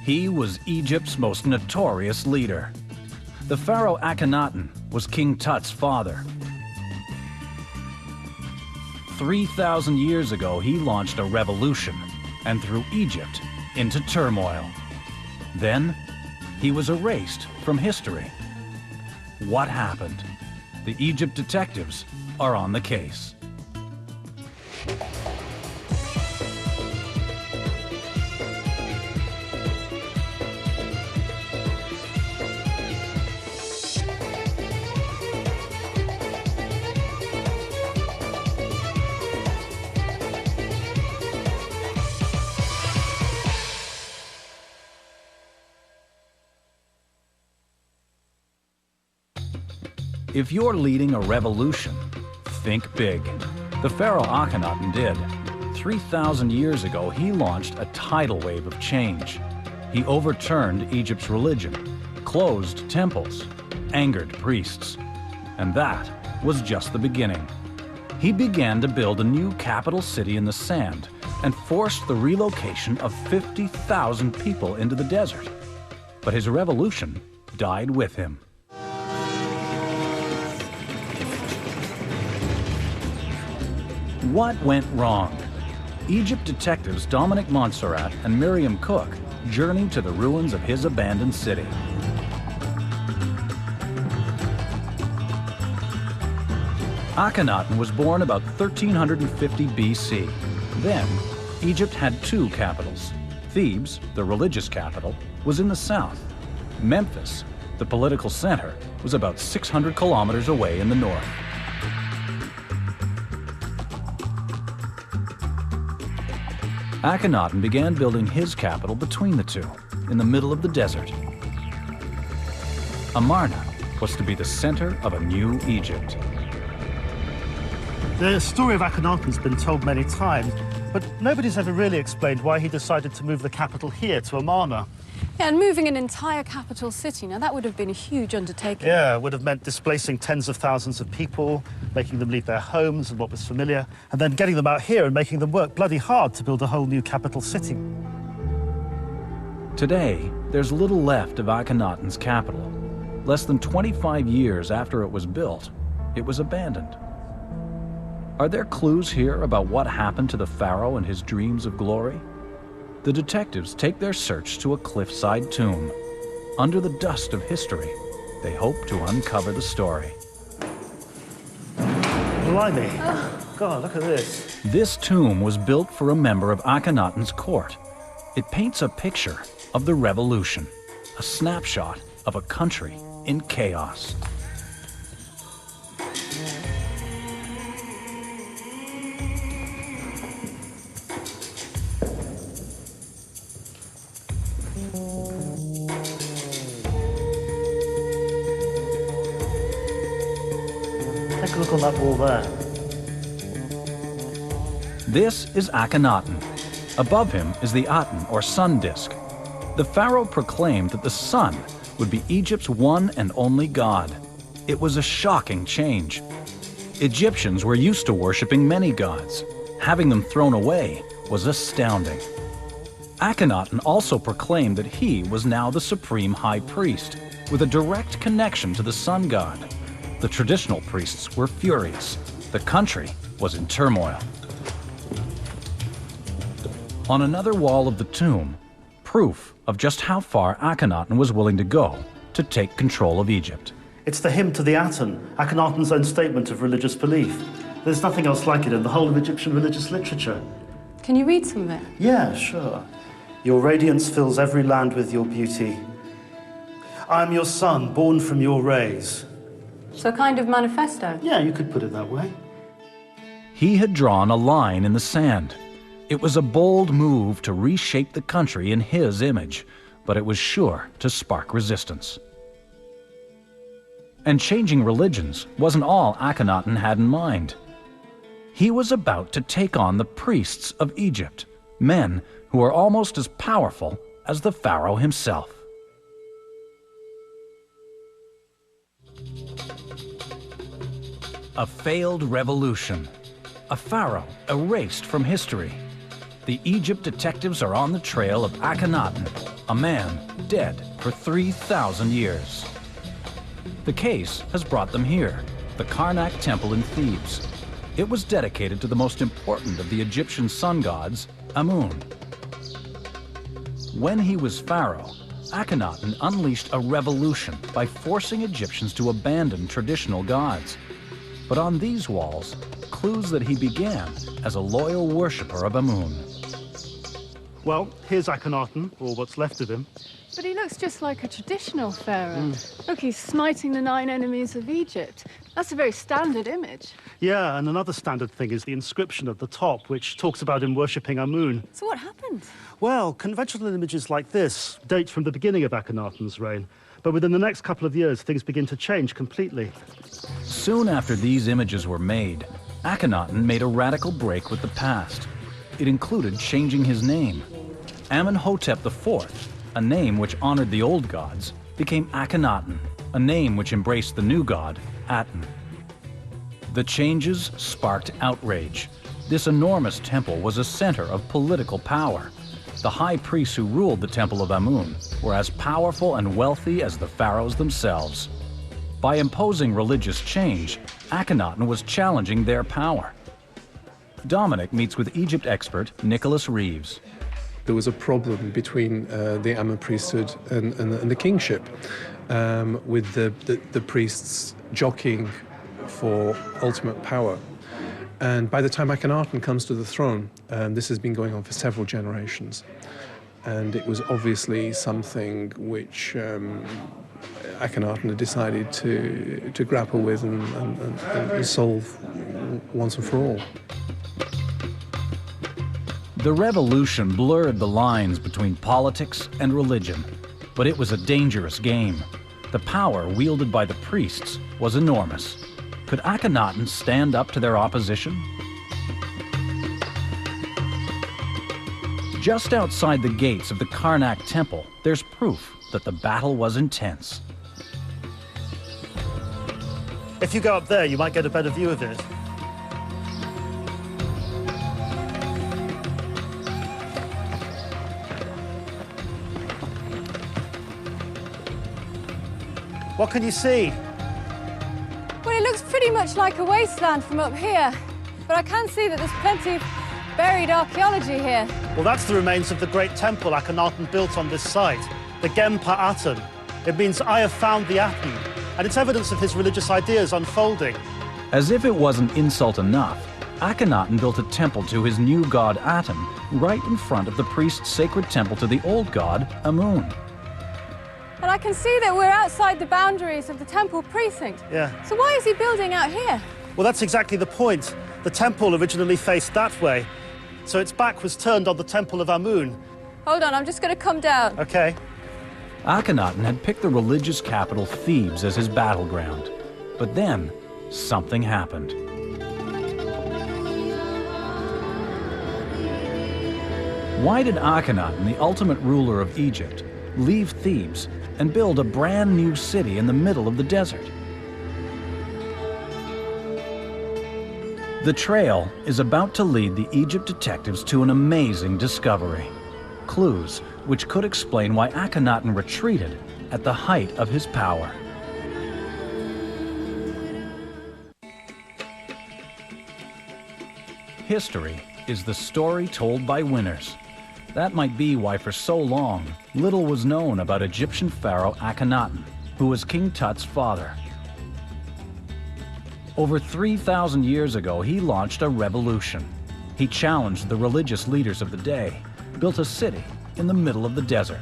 He was Egypt's most notorious leader. The pharaoh Akhenaten was King Tut's father. 3,000 years ago, he launched a revolution and threw Egypt into turmoil. Then, he was erased from history. What happened? The Egypt detectives are on the case. If you're leading a revolution, think big. The pharaoh Akhenaten did. 3,000 years ago, he launched a tidal wave of change. He overturned Egypt's religion, closed temples, angered priests. And that was just the beginning. He began to build a new capital city in the sand and forced the relocation of 50,000 people into the desert. But his revolution died with him. What went wrong? Egypt detectives Dominic Montserrat and Miriam Cook journeyed to the ruins of his abandoned city. Akhenaten was born about 1350 BC. Then, Egypt had two capitals. Thebes, the religious capital, was in the south. Memphis, the political center, was about 600 kilometers away in the north. Akhenaten began building his capital between the two, in the middle of the desert. Amarna was to be the center of a new Egypt. The story of Akhenaten's been told many times, but nobody's ever really explained why he decided to move the capital here to Amarna. Yeah, and moving an entire capital city, now that would have been a huge undertaking. Yeah, it would have meant displacing tens of thousands of people, making them leave their homes and what was familiar, and then getting them out here and making them work bloody hard to build a whole new capital city. Today, there's little left of Akhenaten's capital. Less than 25 years after it was built, it was abandoned. Are there clues here about what happened to the pharaoh and his dreams of glory? The detectives take their search to a cliffside tomb. Under the dust of history, they hope to uncover the story. Blimey. God, look at this. This tomb was built for a member of Akhenaten's court. It paints a picture of the revolution, a snapshot of a country in chaos. Take a look on that wall there. This is Akhenaten. Above him is the Aten, or sun disk. The pharaoh proclaimed that the sun would be Egypt's one and only god. It was a shocking change. Egyptians were used to worshiping many gods. Having them thrown away was astounding. Akhenaten also proclaimed that he was now the supreme high priest, with a direct connection to the sun god. The traditional priests were furious. The country was in turmoil. On another wall of the tomb, proof of just how far Akhenaten was willing to go to take control of Egypt. It's the hymn to the Aten, Akhenaten's own statement of religious belief. There's nothing else like it in the whole of Egyptian religious literature. Can you read some of it? Yeah, sure. Your radiance fills every land with your beauty. I am your son, born from your rays. So a kind of manifesto? Yeah, you could put it that way. He had drawn a line in the sand. It was a bold move to reshape the country in his image, but it was sure to spark resistance. And changing religions wasn't all Akhenaten had in mind. He was about to take on the priests of Egypt, men who were almost as powerful as the pharaoh himself. A failed revolution. A pharaoh erased from history. The Egypt detectives are on the trail of Akhenaten, a man dead for 3,000 years. The case has brought them here, the Karnak Temple in Thebes. It was dedicated to the most important of the Egyptian sun gods, Amun. When he was pharaoh, Akhenaten unleashed a revolution by forcing Egyptians to abandon traditional gods. But on these walls, clues that he began as a loyal worshipper of Amun. Well, here's Akhenaten, or what's left of him. But he looks just like a traditional pharaoh. Look, he's smiting the 9 enemies of Egypt. That's a very standard image. Yeah, and another standard thing is the inscription at the top, which talks about him worshipping Amun. So what happened? Well, conventional images like this date from the beginning of Akhenaten's reign. But within the next couple of years, things begin to change completely. Soon after these images were made, Akhenaten made a radical break with the past. It included changing his name. Amenhotep IV, a name which honored the old gods, became Akhenaten, a name which embraced the new god, Aten. The changes sparked outrage. This enormous temple was a center of political power. The high priests who ruled the Temple of Amun were as powerful and wealthy as the pharaohs themselves. By imposing religious change, Akhenaten was challenging their power. Dominic meets with Egypt expert Nicholas Reeves. There was a problem between the Amun priesthood and the kingship, with the priests jockeying for ultimate power. And by the time Akhenaten comes to the throne, this has been going on for several generations. And it was obviously something which Akhenaten had decided to grapple with and solve once and for all. The revolution blurred the lines between politics and religion, but it was a dangerous game. The power wielded by the priests was enormous. Could Akhenaten stand up to their opposition? Just outside the gates of the Karnak Temple, there's proof that the battle was intense. If you go up there, you might get a better view of it. What can you see? Well, it looks pretty much like a wasteland from up here. But I can see that there's plenty of buried archaeology here. Well, that's the remains of the great temple Akhenaten built on this site, the Gempa Aten. It means I have found the Aten, and it's evidence of his religious ideas unfolding. As if it wasn't insult enough, Akhenaten built a temple to his new god Aten right in front of the priest's sacred temple to the old god Amun. And I can see that we're outside the boundaries of the temple precinct. Yeah. So why is he building out here? Well, that's exactly the point. The temple originally faced that way, so its back was turned on the temple of Amun. Hold on, I'm just going to come down. Okay. Akhenaten had picked the religious capital Thebes as his battleground. But then, something happened. Why did Akhenaten, the ultimate ruler of Egypt, leave Thebes and build a brand new city in the middle of the desert? The trail is about to lead the Egypt detectives to an amazing discovery. Clues which could explain why Akhenaten retreated at the height of his power. History is the story told by winners. That might be why for so long, little was known about Egyptian pharaoh Akhenaten, who was King Tut's father. Over 3,000 years ago, he launched a revolution. He challenged the religious leaders of the day, built a city in the middle of the desert.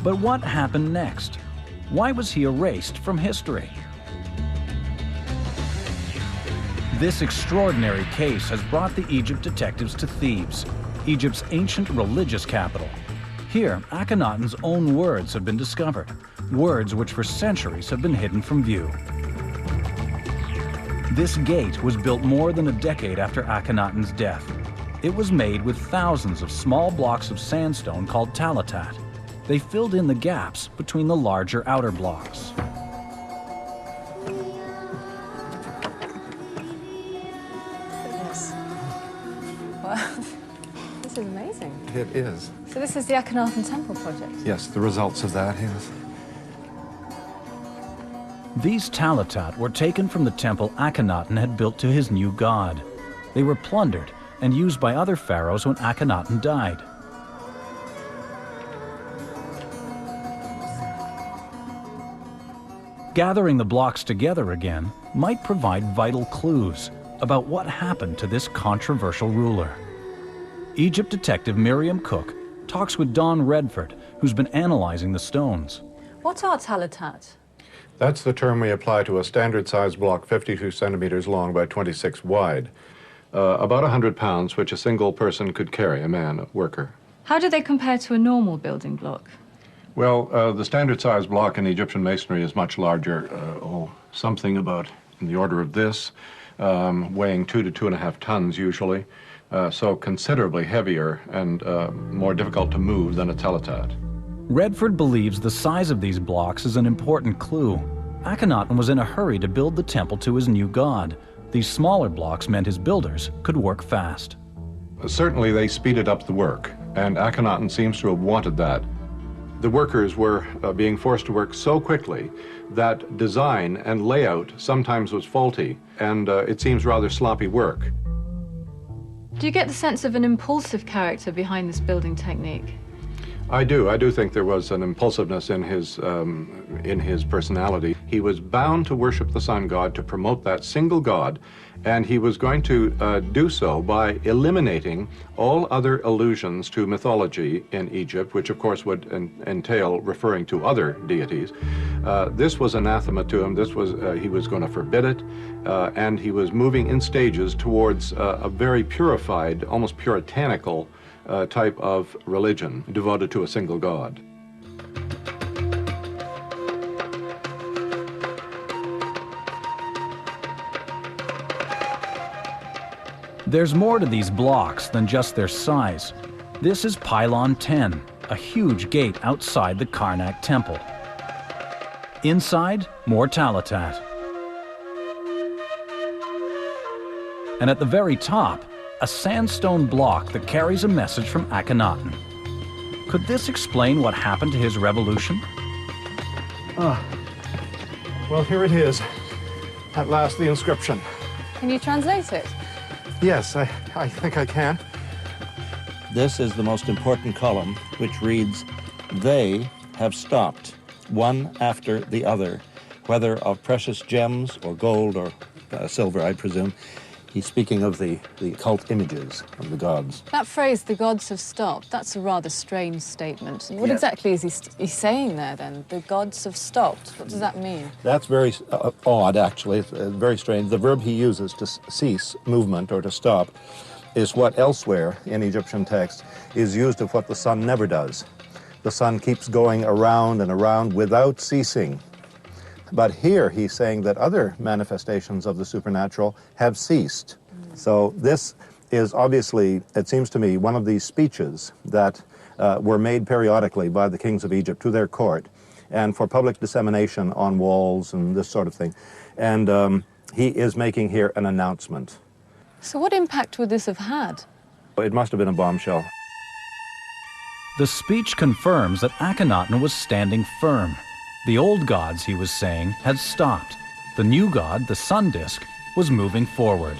But what happened next? Why was he erased from history? This extraordinary case has brought the Egypt detectives to Thebes, Egypt's ancient religious capital. Here, Akhenaten's own words have been discovered, words which for centuries have been hidden from view. This gate was built more than a decade after Akhenaten's death. It was made with thousands of small blocks of sandstone called talatat. They filled in the gaps between the larger outer blocks. Wow, this This is amazing. It is. So this is the Akhenaten temple project? Yes, the results of that, yes. These talatat were taken from the temple Akhenaten had built to his new god. They were plundered and used by other pharaohs when Akhenaten died. Gathering the blocks together again might provide vital clues about what happened to this controversial ruler. Egypt detective Miriam Cook talks with Don Redford, who's been analyzing the stones. What are talatat? That's the term we apply to a standard size block 52 centimeters long by 26 wide. About 100 pounds, which a single person could carry, a man, a worker. How do they compare to a normal building block? Well, the standard size block in Egyptian masonry is much larger, something about in the order of this, weighing 2 to 2.5 tons usually, so considerably heavier and more difficult to move than a talatat. Redford believes the size of these blocks is an important clue. Akhenaten was in a hurry to build the temple to his new god. These smaller blocks meant his builders could work fast. Certainly they speeded up the work, and Akhenaten seems to have wanted that. The workers were being forced to work so quickly that design and layout sometimes was faulty, and it seems rather sloppy work. Do you get the sense of an impulsive character behind this building technique? I do think there was an impulsiveness in his personality. He was bound to worship the sun god, to promote that single god, and he was going to do so by eliminating all other allusions to mythology in Egypt, which of course would entail referring to other deities. This was anathema to him. He was going to forbid it, and he was moving in stages towards a very purified, almost puritanical type of religion devoted to a single god. There's more to these blocks than just their size. This is Pylon 10, a huge gate outside the Karnak temple. Inside, more talatat. And at the very top, a sandstone block that carries a message from Akhenaten. Could this explain what happened to his revolution? Well, here it is. At last, the inscription. Can you translate it? Yes, I think I can. This is the most important column, which reads, "They have stopped, one after the other, whether of precious gems or gold or silver, I presume." He's speaking of the cult images of the gods. That phrase, "the gods have stopped," that's a rather strange statement. What exactly is he saying there, then? The gods have stopped. What does that mean? That's very odd, actually. It's very strange. The verb he uses to cease movement or to stop is what elsewhere in Egyptian text is used of what the sun never does. The sun keeps going around and around without ceasing. But here he's saying that other manifestations of the supernatural have ceased. So this is obviously, it seems to me, one of these speeches that were made periodically by the kings of Egypt to their court and for public dissemination on walls and this sort of thing. And he is making here an announcement. So what impact would this have had? It must have been a bombshell. The speech confirms that Akhenaten was standing firm. The old gods, he was saying, had stopped. The new god, the sun disk, was moving forward.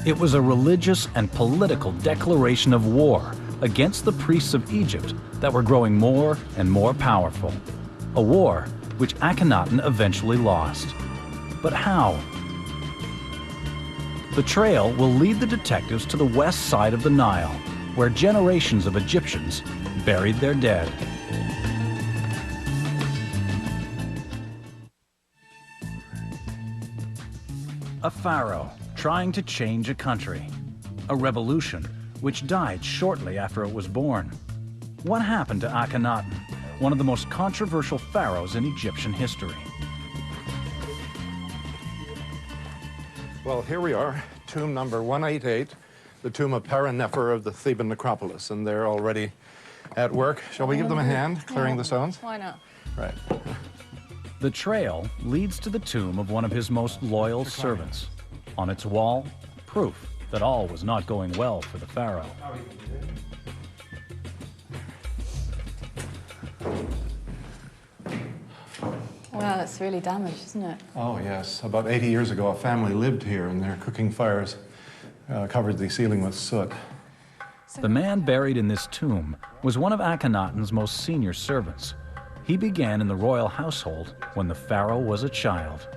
It was a religious and political declaration of war against the priests of Egypt that were growing more and more powerful. A war which Akhenaten eventually lost. But how? The trail will lead the detectives to the west side of the Nile, where generations of Egyptians buried their dead. A pharaoh trying to change a country. A revolution which died shortly after it was born. What happened to Akhenaten, one of the most controversial pharaohs in Egyptian history? Well, here we are, tomb number 188, the tomb of Nefer of the Theban necropolis, and they're already at work. Shall we give them a hand, clearing the stones? Why not? Right. The trail leads to the tomb of one of his most loyal servants. On its wall, proof that all was not going well for the pharaoh. Well, it's really damaged, isn't it? Oh, yes. About 80 years ago, a family lived here, and their cooking fires covered the ceiling with soot. The man buried in this tomb was one of Akhenaten's most senior servants. He began in the royal household when the pharaoh was a child.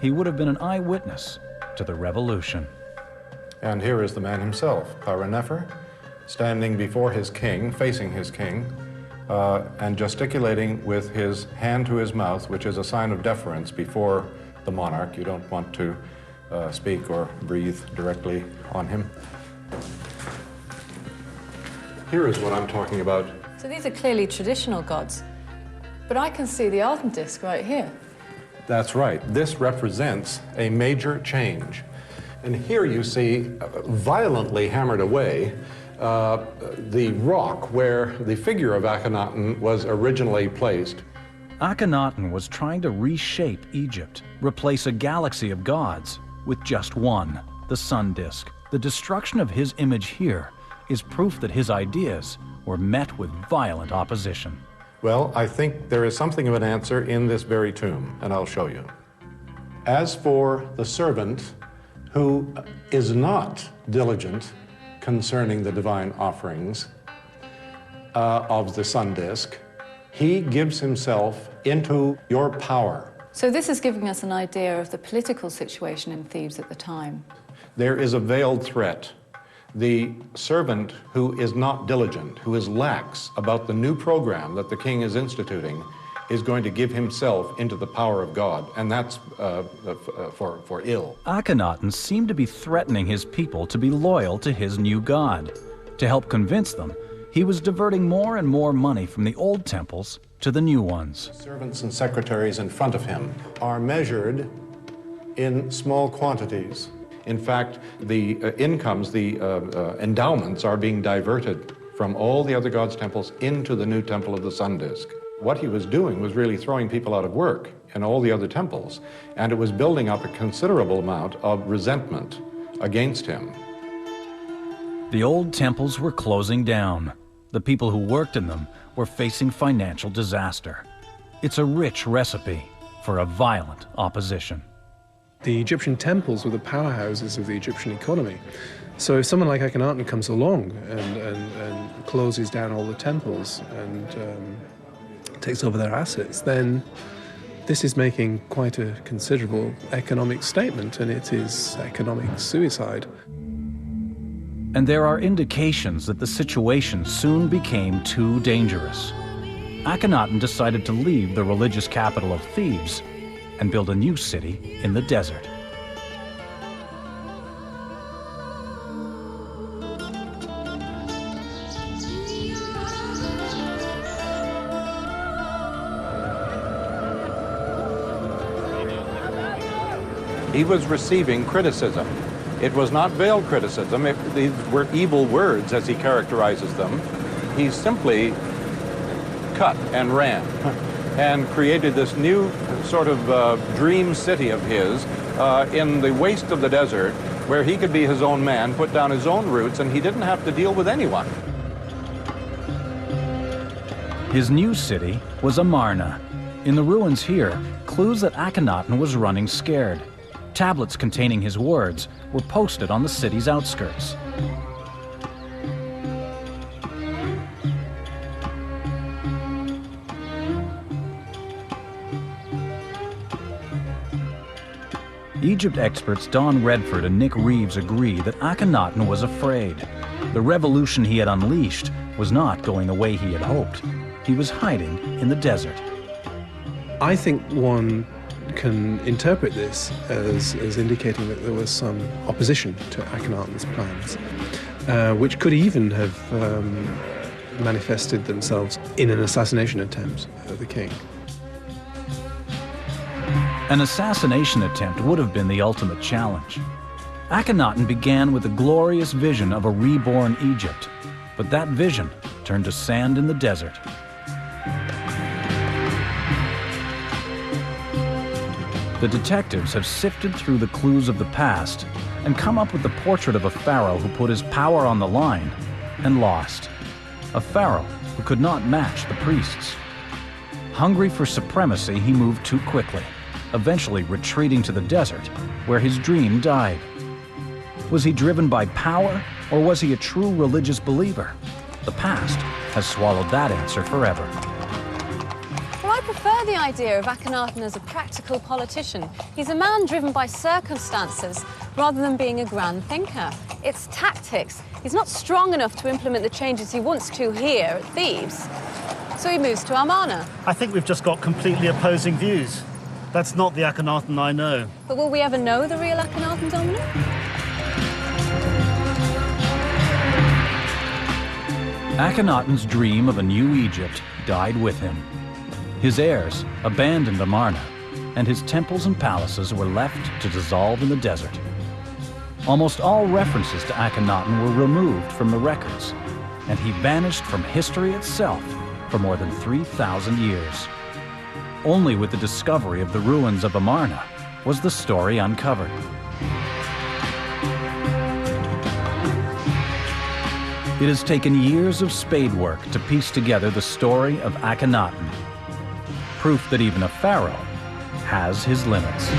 He would have been an eyewitness to the revolution. And here is the man himself, Pharaoh, standing before his king, facing his king, and gesticulating with his hand to his mouth, which is a sign of deference before the monarch. You don't want to speak or breathe directly on him. Here is what I'm talking about. So these are clearly traditional gods, but I can see the Arden disc right here. That's right. This represents a major change. And here you see, violently hammered away, the rock where the figure of Akhenaten was originally placed. Akhenaten was trying to reshape Egypt, replace a galaxy of gods with just one, the sun disk. The destruction of his image here is proof that his ideas were met with violent opposition. Well, I think there is something of an answer in this very tomb, and I'll show you. As for the servant who is not diligent concerning the divine offerings of the sun disk, he gives himself into your power. So this is giving us an idea of the political situation in Thebes at the time. There is a veiled threat. The servant who is not diligent, who is lax about the new program that the king is instituting, is going to give himself into the power of God, and that's for ill. Akhenaten seemed to be threatening his people to be loyal to his new god. To help convince them, he was diverting more and more money from the old temples to the new ones. Servants and secretaries in front of him are measured in small quantities. In fact, the incomes, the endowments are being diverted from all the other gods' temples into the new temple of the sun disk. What he was doing was really throwing people out of work in all the other temples, and it was building up a considerable amount of resentment against him. The old temples were closing down. The people who worked in them were facing financial disaster. It's a rich recipe for a violent opposition. The Egyptian temples were the powerhouses of the Egyptian economy. So if someone like Akhenaten comes along and closes down all the temples and takes over their assets, then this is making quite a considerable economic statement, and it is economic suicide. And there are indications that the situation soon became too dangerous. Akhenaten decided to leave the religious capital of Thebes and build a new city in the desert. He was receiving criticism. It was not veiled criticism. These were evil words, as he characterizes them. He simply cut and ran and created this new sort of dream city of his in the waste of the desert, where he could be his own man, put down his own roots, and he didn't have to deal with anyone. His new city was Amarna. In the ruins here, clues that Akhenaten was running scared. Tablets containing his words were posted on the city's outskirts. Egypt experts Don Redford and Nick Reeves agree that Akhenaten was afraid. The revolution he had unleashed was not going the way he had hoped. He was hiding in the desert. I think one can interpret this as indicating that there was some opposition to Akhenaten's plans, which could even have manifested themselves in an assassination attempt of the king. An assassination attempt would have been the ultimate challenge. Akhenaten began with a glorious vision of a reborn Egypt, but that vision turned to sand in the desert. The detectives have sifted through the clues of the past and come up with the portrait of a pharaoh who put his power on the line and lost. A pharaoh who could not match the priests. Hungry for supremacy, he moved too quickly, eventually retreating to the desert, where his dream died. Was he driven by power, or was he a true religious believer? The past has swallowed that answer forever. Well, I prefer the idea of Akhenaten as a practical politician. He's a man driven by circumstances rather than being a grand thinker. It's tactics. He's not strong enough to implement the changes he wants to here at Thebes, so he moves to Amarna. I think we've just got completely opposing views. That's not the Akhenaten I know. But will we ever know the real Akhenaten, Dominic? Akhenaten's dream of a new Egypt died with him. His heirs abandoned Amarna, and his temples and palaces were left to dissolve in the desert. Almost all references to Akhenaten were removed from the records, and he vanished from history itself for more than 3,000 years. Only with the discovery of the ruins of Amarna was the story uncovered. It has taken years of spade work to piece together the story of Akhenaten, proof that even a pharaoh has his limits.